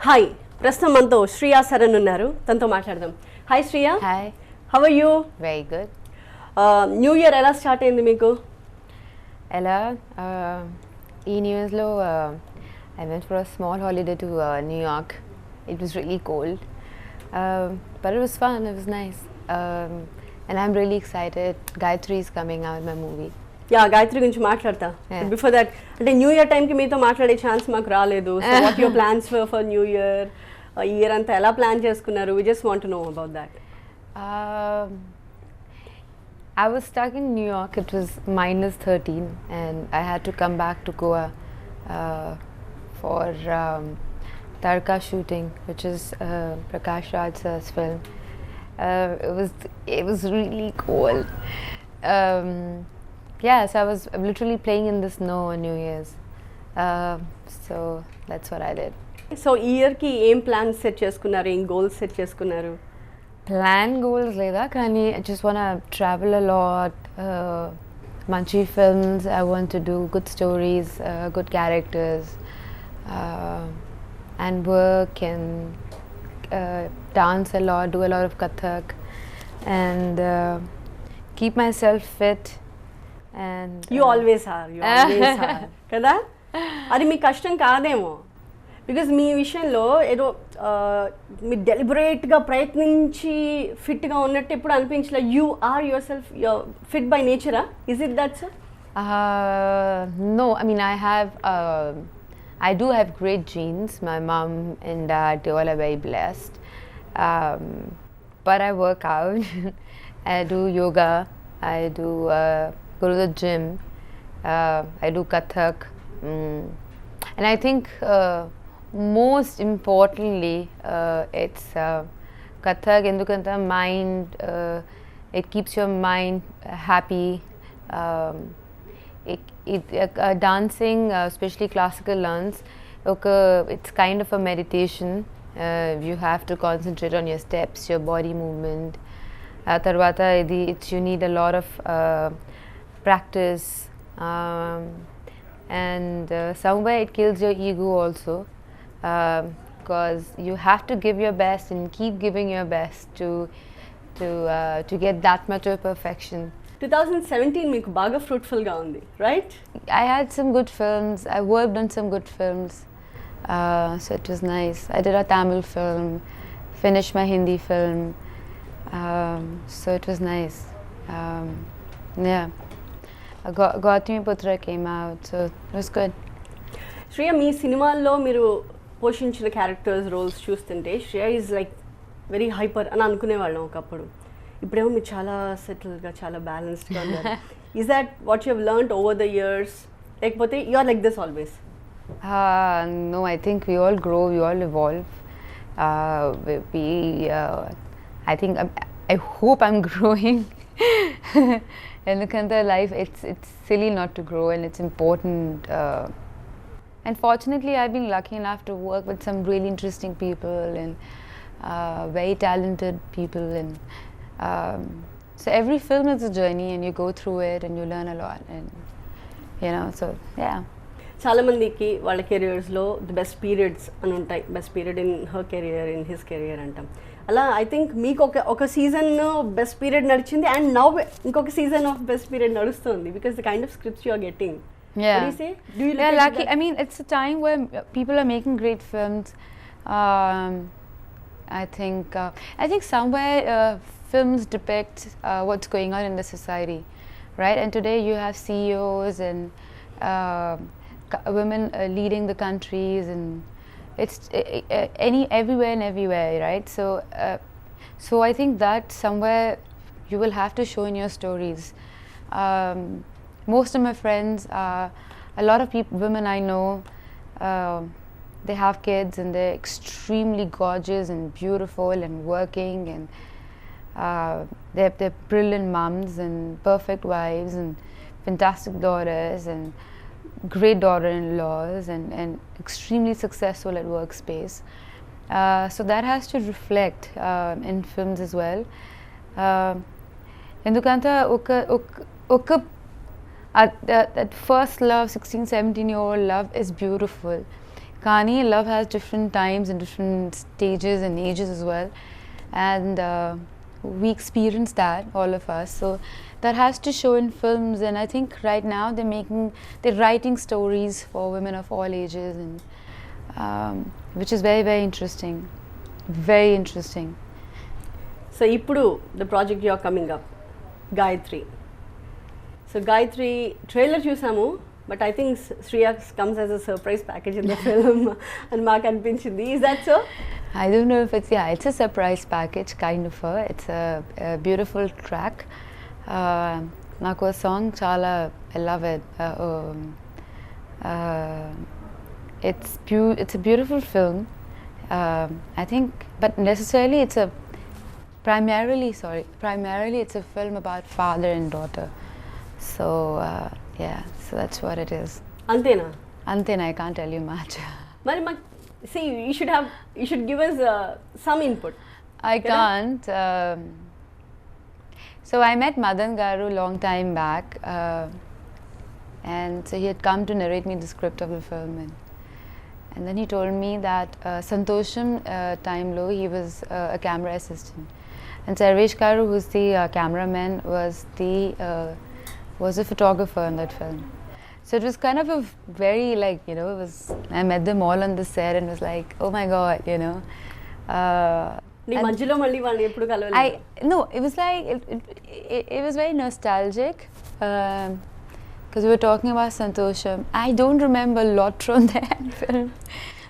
Hi ప్రస్తుతం మనతో శ్రియా సరన్ ఉన్నారు తనతో మాట్లాడదాం. Hi Shriya. Hi. How are you? Very good. New year ఎలా స్టార్ట్ అయింది మీకు? ఎలా ఈ న్యూ ఇయర్స్లో I went for a small holiday to New York. It was really cold but it was fun, it was nice, and I'm really excited. Gayatri is coming out my movie. యా, గాయత్రి గురించి మాట్లాడతా. Before that అంటే new year టైంకి మీతో మాట్లాడే chance మాకు రాలేదు. So what your plans for new year? Year అంతా ఎలా ప్లాన్ చేసుకున్నారు? We just want to know about that. I was stuck in New York. It was -13 and I had to come back to Goa for Tarka shooting, which is Prakash Raj's film. It was really cold. Yeah, so I was literally playing in the snow on New Year's. So that's what I did. So ఈ ఇయర్కి ఏం plans set చేసుకున్నారు? ఏం goals set చేసుకున్నారు? Plan goals leda kani I just want to travel a lot, manchi films. I want to do good stories, good characters, and work and dance a lot, do a lot of Kathak, and keep myself fit. And you always are కదా. అది మీ కష్టం కాదేమో, because మీ విషయంలో ఏదో మీరు డెలిబరేట్గా ప్రయత్నించి ఫిట్గా ఉన్నట్టు ఎప్పుడు అనిపించలే. You are your self fit by నేచరా? Is it that sir? No, I mean I do have great genes. My mom and dad, they all are very blessed. But I work out. I do yoga. I do go to the gym. I do Kathak. And I think most importantly it's Kathak endukanta mind, it keeps your mind happy. Dancing, especially classical dance, it's kind of a meditation. You have to concentrate on your steps, your body movement. Tarvata you need a lot of practice, and somewhere it kills your ego also, because you have to give your best and keep giving your best to get that much of perfection. 2017 మీకు బాగా ఫ్రూట్ఫుల్గా ఉంది, right? I had some good films. I worked on some good films, so it was nice. I did a Tamil film, finished my Hindi film, so it was nice. Yeah, Gautami Putra came out, so it was good. Shreya, మీ సినిమాల్లో మీరు పోషించిన characters roles చూస్తుంటే Shreya is like very hyper అని అనుకునేవాళ్ళం ఒకప్పుడు. ఇప్పుడేమో మీరు చాలా సెటిల్గా, చాలా బ్యాలెన్స్డ్గా ఉన్నారు. Is that what you have learned over the years, లేకపోతే you are like this always? No, I think we all grow, we all evolve. I think I hope I'm growing. In the kind of life, it's silly not to grow, and it's important. And fortunately, I've been lucky enough to work with some really interesting people and very talented people, and so every film is a journey, and you go through it and you learn a lot, and so yeah. చాలా మందికి వాళ్ళ కెరియర్స్లో the best periods అని ఉంటాయి. Best period in her career, in his career అంటాం. అలా I think మీకు ఒక season best period నడిచింది, అండ్ నౌ ఇంకొక సీజన్ ఆఫ్ బెస్ట్ పీరియడ్ నడుస్తుంది, because the kind of scripts you are getting. Yeah. What do you say? Do you look lucky? I mean, it's a time where people are making great films. I think somewhere films depict what's going on in the society, right? And today you have CEOs and women leading the countries, and it's everywhere and everywhere, right? So I think that somewhere you will have to show in your stories. Most of my friends, a lot of women I know, they have kids and they're extremely gorgeous and beautiful and working, and they're brilliant moms and perfect wives and fantastic daughters and great daughter-in-laws, and extremely successful at workspace. So that has to reflect in films as well. Endukanta that first love, 16-17-year-old love is beautiful. Kani, love has different times and different stages and ages as well, and we experience that, all of us. So that has to show in films, and I think right now they're writing stories for women of all ages, and which is very, very interesting. Very interesting. So ippudu the project you are coming up, Gayatri. So Gayatri trailer chusamu, but I think Shriya comes as a surprise package in the film, and Mark anpinchindi. Is that so? I don't know if it's a surprise package kind of. It's a beautiful track. Naku a song chala, I love it. It's a beautiful film. I think, but necessarily primarily it's a film about father and daughter. So yeah, so that's what it is. Antena? Antena, I can't tell you much. See, you should give us some input. I can't. So I met Madan Garu long time back, and so he had come to narrate me the script of the film, and then he told me that Santosham time low he was a camera assistant, and Sarvesh Garu, who's the cameraman, was a photographer in that film. So it was kind of a very I met them all on the set and was like, oh my god, No, it was like it was very nostalgic because we were talking about Santosham. I don't remember a lot from that film,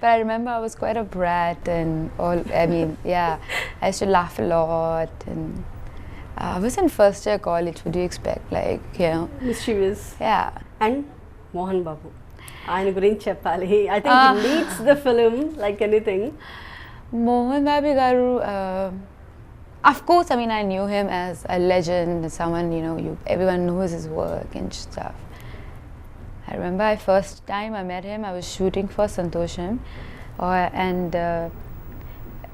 but I remember I was quite a brat and all. I mean, yeah, I used to laugh a lot, and I was in first year college. What do you expect? Mischievous. Yeah. And Mohan Babu. ఆయన గురించి చెప్పాలి. I think he leads the film like anything. Mohan Babu Garu, of course, I mean, I knew him as a legend, someone, everyone knows his work and stuff. I remember first time I met him, I was shooting for Santosham, and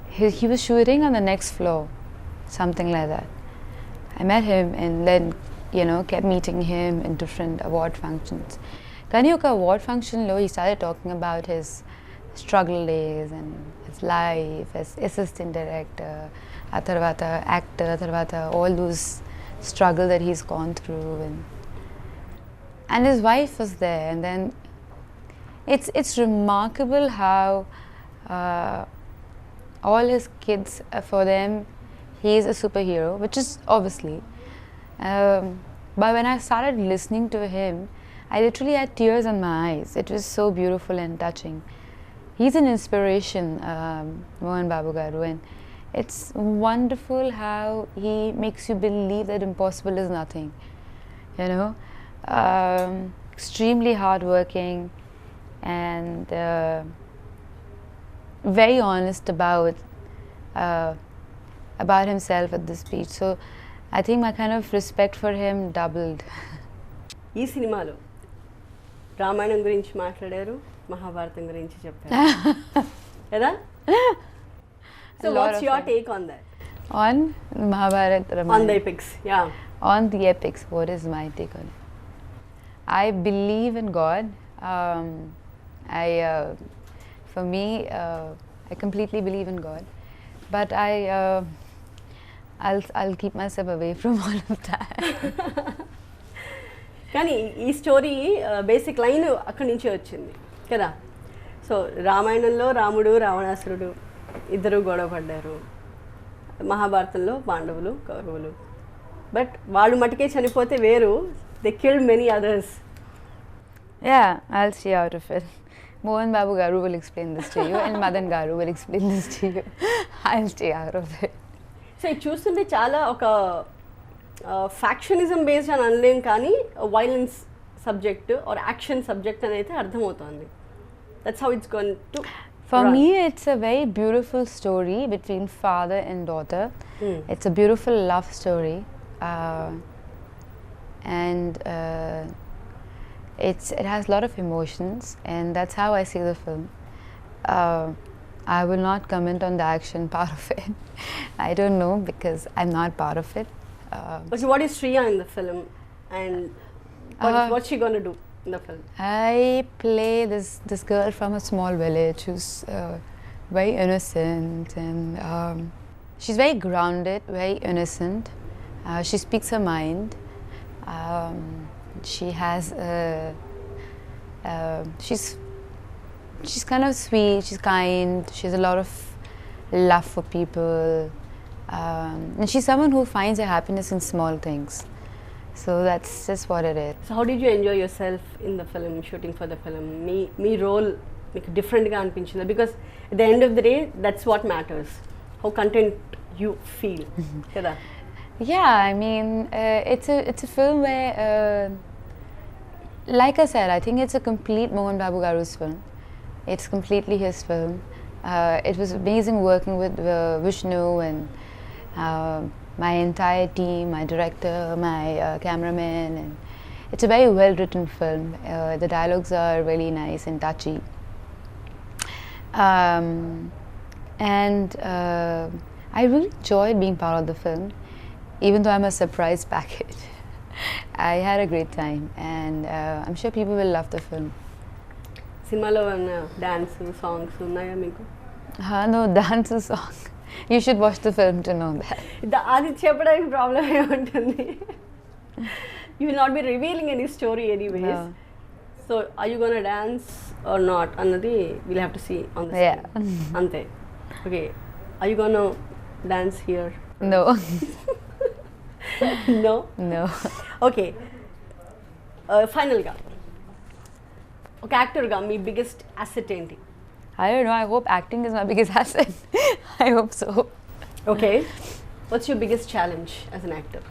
he was shooting on the next floor, something like that. I met him and then, kept meeting him in different award functions. Kanyuka award function he started talking about his struggle days and his life as assistant director, atharvata actor, atharvata all those struggle that he's gone through, and his wife was there, and then it's remarkable how all his kids, for them he is a superhero, which is obviously, but when I started listening to him, I literally had tears in my eyes. It was so beautiful and touching. He's an inspiration, Mohan Babu Garu, and it's wonderful how he makes you believe that impossible is nothing. Extremely hardworking and very honest about himself at this speech. So I think my kind of respect for him doubled. ఈ సినిమాలో రామాయణం గురించి మాట్లాడారు, మహాభారతం గురించి చెప్పారు కదా? So what's your take on that? On Mahabharata, Ramayana? On the epics, yeah. On the epics, what is my take on it? I believe in God. For me, I completely believe in God, but I'll keep myself away from all of that. కానీ ఈ story basic line అక్కడి నుంచి వచ్చింది కదా. So రామాయణంలో రాముడు రావణాసురుడు ఇద్దరు గొడవ పడ్డారు, మహాభారతంలో పాండవులు కౌరవులు, బట్ వాళ్ళు మటుకే చనిపోతే వేరు, they killed many others. Yeah, I'll stay out of it. Mohan Babu Garu will explain this to you and Madan Garu will explain this to you. I'll stay out of it. సో ఇది చూస్తుంటే చాలా ఒక factionism based అని అనలేం, కానీ violence subject or action subject అని అయితే అర్థమవుతుంది. That's how it's going to. For me, it's a very beautiful story between father and daughter. It's a beautiful love story, and it has a lot of emotions, and that's how I see the film. I will not comment on the action part of it. I don't know because I'm not part of it. But what is Shriya in the film, and what's she gonna do? in the film? I play this girl from a small village who's very innocent and she's very grounded, very innocent. She speaks her mind. She has she's kind of sweet. She's kind. She has a lot of love for people, and she's someone who finds her happiness in small things. So that's just what it is. So how did you enjoy yourself in the film, shooting for the film? Me role మీకు డిఫరెంట్గా అనిపించిందా? Because at the end of the day, that's what matters. How content you feel. కదా? Yeah, I mean, it's a film where, like I said, I think it's a complete Mohan Babu Garu's film. It's completely his film. It was amazing working with Vishnu and my entire team, my director, my cameraman, and it's a very well written film. The dialogues are really nice and touchy. And I really enjoyed being part of the film, even though I'm a surprise package. I had a great time, and I'm sure people will love the film. సినిమాలో dance songs ఉన్నాయా మీకు? No dance song. You should watch the film to know that. అది చెప్పడానికి problem ఏముంటుంది? You will not be revealing any story anyways. No. So are you gonna dance or not అన్నది we'll have to see on the screen. Yeah. అంతే. Okay. Are you gonna dance here? No. No? No. Okay. ఫైనల్గా ఒక యాక్టర్గా మీ biggest asset ఏంటి? I don't know. I hope acting is my biggest asset. I hope so. Okay. What's your biggest challenge as an actor?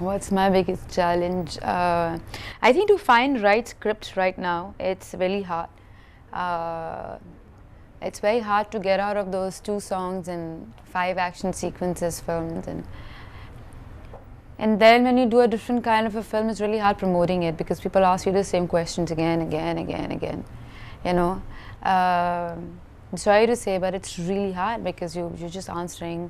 What's my biggest challenge? I think to find right scripts right now, it's really hard. It's very hard to get out of those 2 songs and 5 action sequences filmed, and then when you do a different kind of a film, it's really hard promoting it because people ask you the same questions again, you know. I'm sorry to say, but it's really hard because you're just answering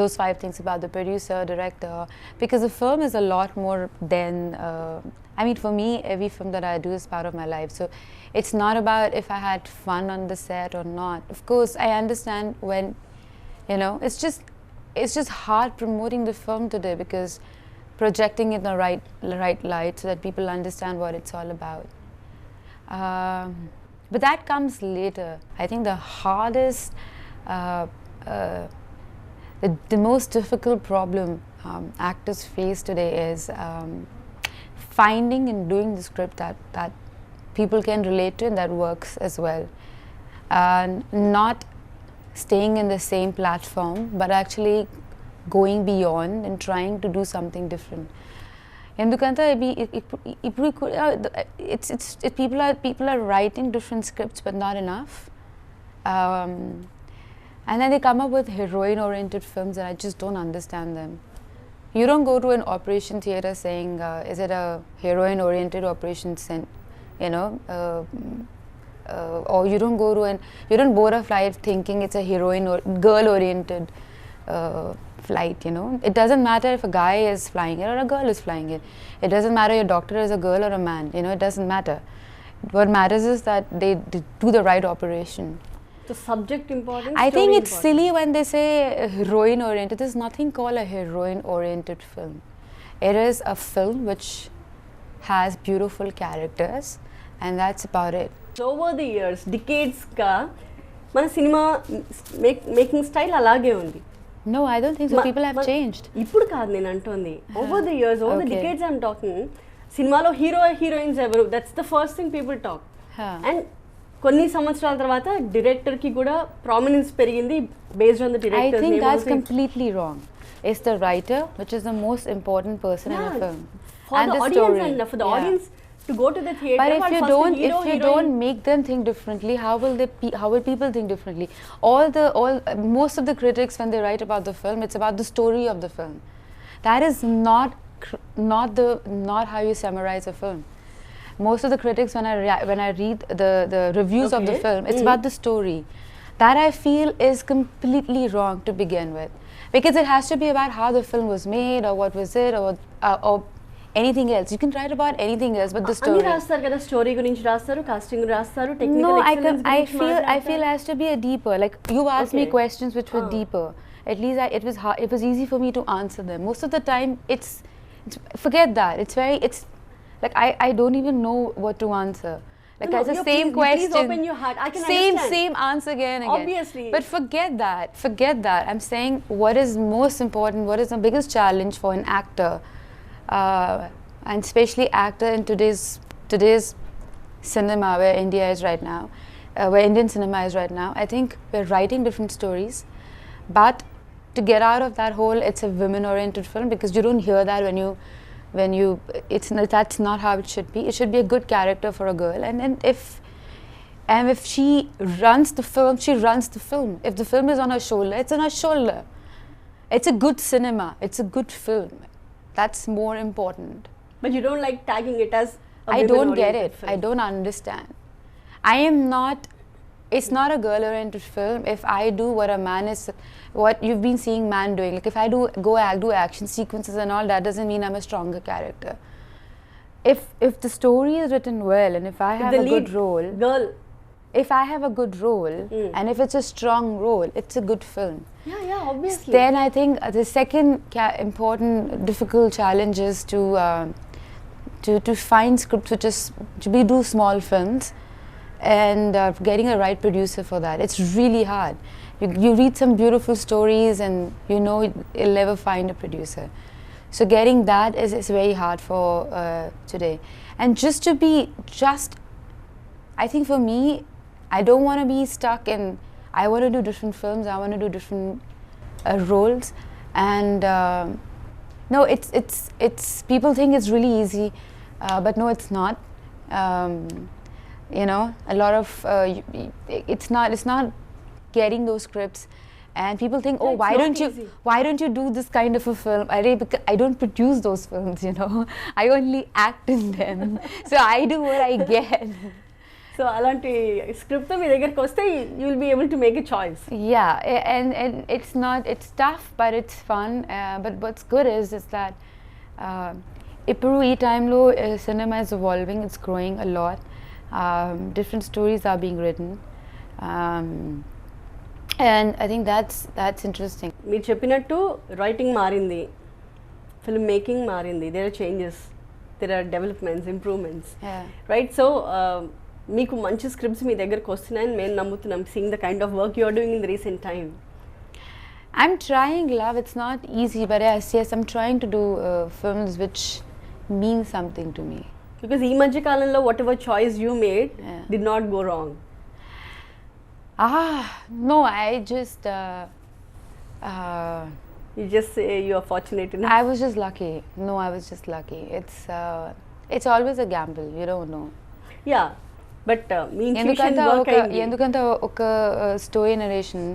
those 5 things about the producer, director, because the film is a lot more than, I mean, for me, every film that I do is part of my life. So it's not about if I had fun on the set or not. Of course, I understand when, you know, it's just hard promoting the film today because projecting it in the right light so that people understand what it's all about. But that comes later. I think the hardest, the most difficult problem actors face today is finding and doing the script that people can relate to and that works as well. Not staying in the same platform, but actually going beyond and trying to do something different. ఎందుకంటే ఇప్పుడు people are writing different scripts but not enough, and then they come up with heroine oriented films and I just don't understand them. You don't go to an operation theatre saying is it a heroine oriented operation, you know, or you don't board a flight thinking it's a heroine or girl oriented flight, you know. It doesn't matter if a guy is flying it or a girl is flying it. It doesn't matter your doctor is a girl or a man, you know, it doesn't matter. What matters is that they do the right operation. The subject important? I think it's silly when they say heroine oriented. There's nothing called a heroine oriented film. It is a film which has beautiful characters and that's about it. Over the years, decades-గా మన cinema making style అలాగే ఉంది. No, I don't think so. People have changed. ఇప్పుడు కాదు నేను అంటోంది. Over the years, over the decades I'm talking, సినిమాలో heroines ఎవరు? That's the first thing people talk. And కొన్ని సంవత్సరాల తర్వాత డైరెక్టర్కి కూడా ప్రామినెన్స్ పెరిగింది based on the director's name. I think that's completely wrong. It's the writer which is the most important person in a film. For the audience and for the audience to go to the theatre. But if you don't make them think differently, how will people think differently? Most of the critics, when they write about the film, it's about the story of the film. That is not how you summarize a film. Most of the critics, when I read the reviews of the film, it's about the story. That I feel is completely wrong to begin with, because it has to be about how the film was made or what was it or anything else. You can write about anything else but the అన్ని story. రాస్తారు కదా, story గురించి రాస్తారు, casting రాస్తారు, No, technical I excellence feel it has to be a deeper. Like you asked me Okay. questions which were deeper. At least it was easy for me to answer them. Most of the time, it's forget that. It's like I don't even know what to answer. Like No, it's the you same please question. open your heart. I can same understand. answer again and again. Obviously. But forget that. I'm saying what is most important, what is the biggest challenge for an actor, and especially actor in today's cinema, where India is right now, where Indian cinema is right now. I think we're writing different stories, but to get out of that hole, it's a women-oriented film, because you don't hear that when you that's not how it should be. It should be a good character for a girl, and if she runs the film, she runs the film. If the film is on her shoulder, it's on her shoulder. It's a good cinema. It's a good film. That's more important. But you don't like tagging it as a I don't get women-oriented it. film. I don't understand. I am not. It's not a girl-oriented film. If I do what a man is, what you've been seeing man doing, like if I do action sequences and all, that doesn't mean I'm a stronger character. If the story is written well, and if I If have the a good lead role, girl. if I have a good role, and if it's a strong role, it's a good film. Yeah, obviously. Then I think the second important difficult challenge is to find scripts which is do small films, and getting a right producer for that. It's really hard. You read some beautiful stories and you know you'll never find a producer. So getting that is very hard for today. And I think for me, I don't want to be stuck in, I want to do different films, I want to do different roles. And no, it's people think it's really easy, but no, it's not. You know, a lot of it's not getting those scripts, and people think, oh, Yeah, why don't you do this kind of a film? I don't produce those films, you know. I only act in them. So I do what I get. So అలాంటి script మీ దగ్గరికి వస్తే you will be able to make a choice. Yeah, and it's tough, but it's fun. But what's good is that ఇప్పుడు ఈ టైంలో cinema is evolving, it's growing a lot. Different stories are being written, and I think that's interesting. మీరు చెప్పినట్టు writing మారింది, film making మారింది, there are changes, there are developments, improvements, right? So మీకు మంచి scripts మీ దగ్గరకు వస్తున్నాయని మేము నమ్ముతున్నాం, seeing the kind of work you are doing in the recent time. I'm trying, love. It's not easy, but yes, I'm trying to do films which mean something to me. Because ఈ మధ్య కాలంలో what ever choice you made did not go wrong. No, I just You just say you are fortunate enough. I was just lucky. No, I was just lucky. It's always a gamble. You don't know. Yeah, but me intuition work అయింది. ఎందుకంటే ఒక story narration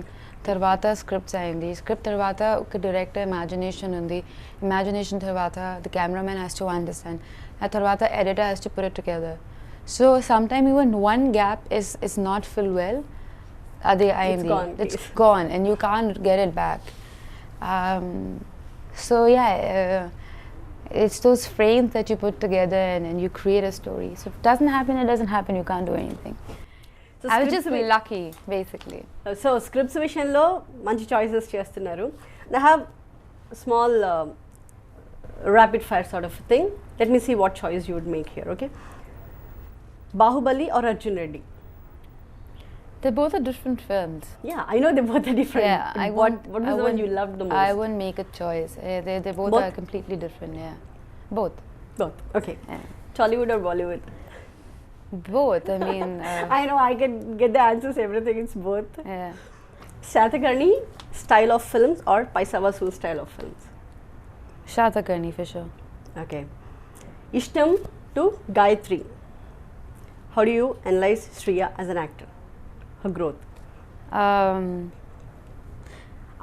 తర్వాత scripts అయింది, script తర్వాత ఒక director imagination ఉంది, imagination తర్వాత the cameraman has to understand, ఆ తర్వాత editor has to put it together. So some time even one gap is not filled well, అదే అయింది, it's gone and you can't get it back. So yeah, it's those frames that you put together and you create a story. So if it doesn't happen, it doesn't happen, you can't do anything. So I was just lucky, basically. So scripts విషయంలో మంచి choices చేస్తున్నారు. I have small rapid fire sort of thing. Let me see what choice you would make here, okay? Bahubali or Arjun Reddy? They both are different films. Yeah, I know they both are different. Yeah, what was the one you loved the most? I wouldn't make a choice. They both are completely different. Yeah, both. Okay. Yeah. Tollywood or Bollywood? Both. I mean, I know I can get the answers. Everything is both. Yeah. Shatakarni style of films or Paisa Vasool style of films? Shatakarni for sure. Okay. Ishtam to Gayatri. How do you analyze Shriya as an actor? Her growth.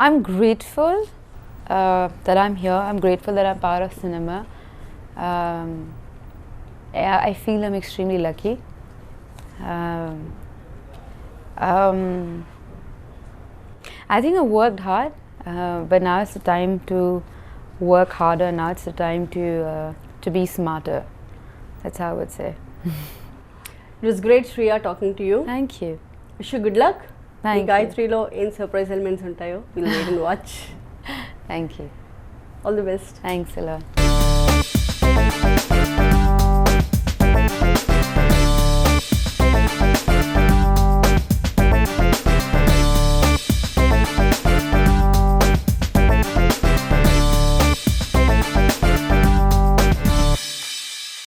I'm grateful that I'm here. I'm grateful that I'm part of cinema. I feel I'm extremely lucky. I think I worked hard, but now it's the time to work harder. Now it's the time to to be smarter. That's how I would say. It was great, Shriya, talking to you. Thank you. Wish you good luck. Thank you. గాయత్రిలో ఏం surprise elements ఉంటాయో will wait and watch. Thank you. All the best. Thanks a lot.